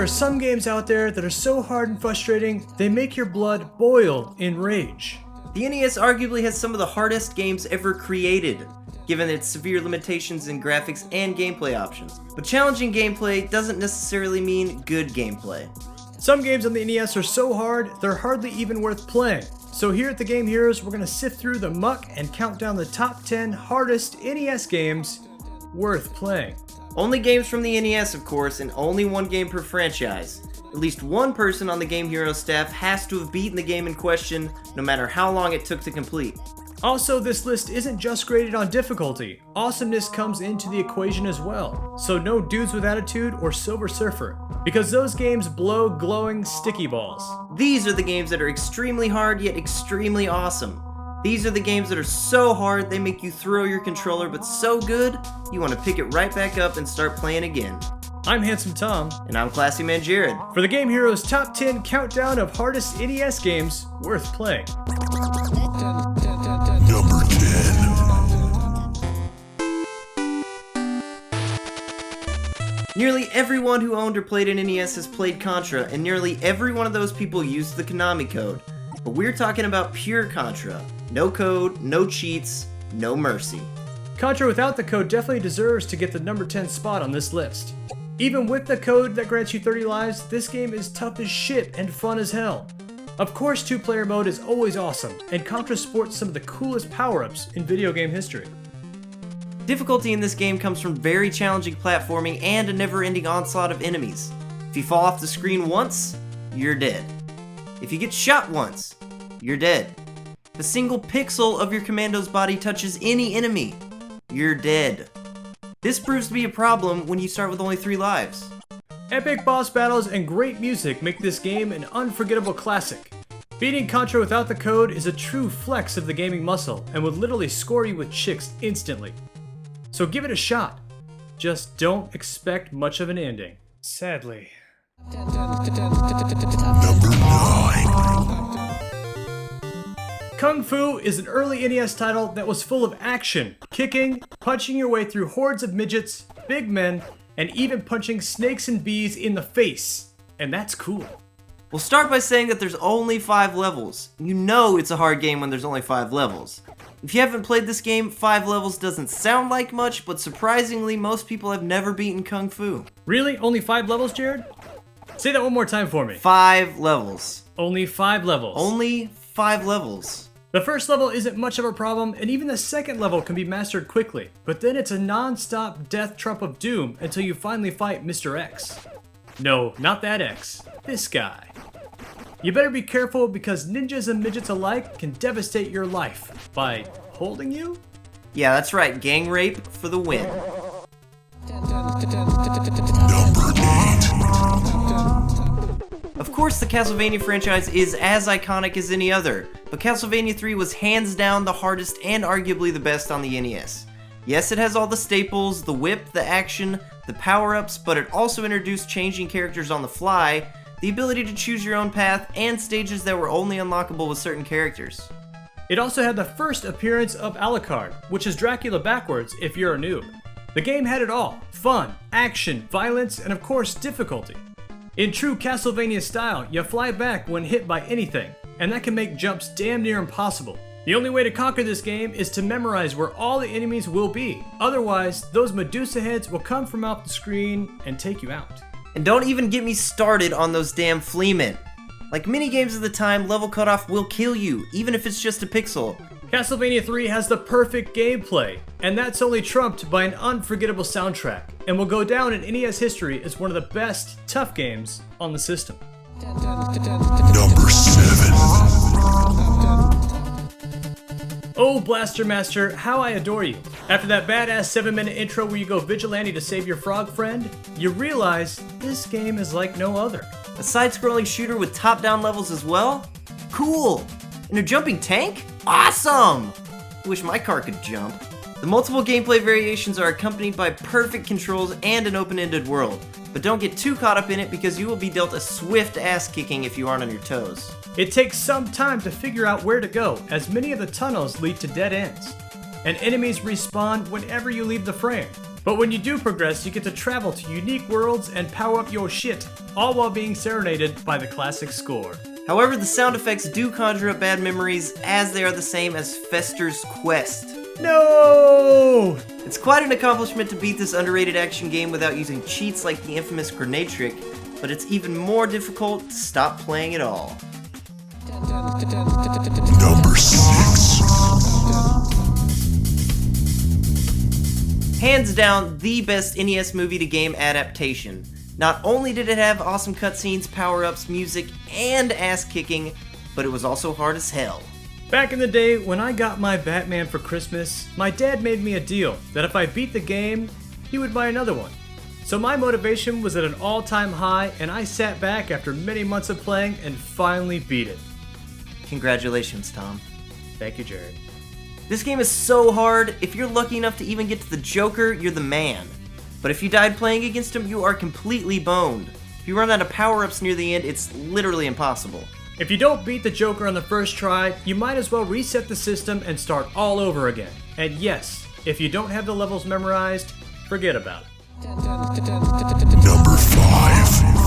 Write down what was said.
there are some games out there that are so hard and frustrating, they make your blood boil in rage. The NES arguably has some of the hardest games ever created, given its severe limitations in graphics and gameplay options. But challenging gameplay doesn't necessarily mean good gameplay. Some games on the NES are so hard, they're hardly even worth playing. So here at the Game Heroes, we're going to sift through the muck and count down the top 10 hardest NES games worth playing. Only games from the NES, of course, and only one game per franchise. At least one person on the Game Heroes staff has to have beaten the game in question, no matter how long it took to complete. Also, this list isn't just graded on difficulty. Awesomeness comes into the equation as well. So no Dudes with Attitude or Silver Surfer, because those games blow glowing sticky balls. These are the games that are extremely hard yet extremely awesome. These are the games that are so hard they make you throw your controller, but so good, you want to pick it right back up and start playing again. I'm Handsome Tom. And I'm Classy Man Jared. For the Game Heroes Top 10 Countdown of Hardest NES Games Worth Playing. Number 10. Nearly everyone who owned or played an NES has played Contra, and nearly every one of those people used the Konami code. But we're talking about pure Contra. No code, no cheats, no mercy. Contra without the code definitely deserves to get the number 10 spot on this list. Even with the code that grants you 30 lives, this game is tough as shit and fun as hell. Of course, 2-player mode is always awesome, and Contra sports some of the coolest power-ups in video game history. Difficulty in this game comes from very challenging platforming and a never-ending onslaught of enemies. If you fall off the screen once, you're dead. If you get shot once, you're dead. If a single pixel of your commando's body touches any enemy, you're dead. This proves to be a problem when you start with only 3 lives. Epic boss battles and great music make this game an unforgettable classic. Beating Contra without the code is a true flex of the gaming muscle and would literally score you with chicks instantly. So give it a shot. Just don't expect much of an ending. Sadly. Number 9. Kung Fu is an early NES title that was full of action, kicking, punching your way through hordes of midgets, big men, and even punching snakes and bees in the face. And that's cool. We'll start by saying that there's only 5 levels. You know it's a hard game when there's only 5 levels. If you haven't played this game, 5 levels doesn't sound like much, but surprisingly, most people have never beaten Kung Fu. Really? Only 5 levels, Jared? Say that one more time for me. 5 levels. Only 5 levels. Only 5 levels. The first level isn't much of a problem, and even the second level can be mastered quickly, but then it's a non-stop death trap of doom until you finally fight Mr. X. No, not that X. This guy. You better be careful because ninjas and midgets alike can devastate your life by holding you? Yeah, that's right, gang rape for the win. Number 8. Of course, the Castlevania franchise is as iconic as any other, but Castlevania III was hands down the hardest and arguably the best on the NES. Yes, it has all the staples, the whip, the action, the power-ups, but it also introduced changing characters on the fly, the ability to choose your own path, and stages that were only unlockable with certain characters. It also had the first appearance of Alucard, which is Dracula backwards if you're a noob. The game had it all: fun, action, violence, and of course difficulty. In true Castlevania style, you fly back when hit by anything, and that can make jumps damn near impossible. The only way to conquer this game is to memorize where all the enemies will be. Otherwise, those Medusa heads will come from off the screen and take you out. And don't even get me started on those damn fleamen. Like many games of the time, level cutoff will kill you, even if it's just a pixel. Castlevania III has the perfect gameplay, and that's only trumped by an unforgettable soundtrack, and will go down in NES history as one of the best tough games on the system. Number 7. Oh, Blaster Master, how I adore you. After that badass 7-minute intro where you go vigilante to save your frog friend, you realize this game is like no other. A side-scrolling shooter with top-down levels as well? Cool! And a jumping tank? Awesome! I wish my car could jump. The multiple gameplay variations are accompanied by perfect controls and an open-ended world. But don't get too caught up in it because you will be dealt a swift ass-kicking if you aren't on your toes. It takes some time to figure out where to go, as many of the tunnels lead to dead ends. And enemies respawn whenever you leave the frame. But when you do progress, you get to travel to unique worlds and power up your shit, all while being serenaded by the classic score. However, the sound effects do conjure up bad memories, as they are the same as Fester's Quest. No! It's quite an accomplishment to beat this underrated action game without using cheats like the infamous grenade trick, but it's even more difficult to stop playing at all. Number 6. Hands down, the best NES movie to game adaptation. Not only did it have awesome cutscenes, power-ups, music, and ass-kicking, but it was also hard as hell. Back in the day, when I got my Batman for Christmas, my dad made me a deal that if I beat the game, he would buy another one. So my motivation was at an all-time high, and I sat back after many months of playing and finally beat it. Congratulations, Tom. Thank you, Jared. This game is so hard, if you're lucky enough to even get to the Joker, you're the man. But if you died playing against him, you are completely boned. If you run out of power-ups near the end, it's literally impossible. If you don't beat the Joker on the first try, you might as well reset the system and start all over again. And yes, if you don't have the levels memorized, forget about it. Number 5.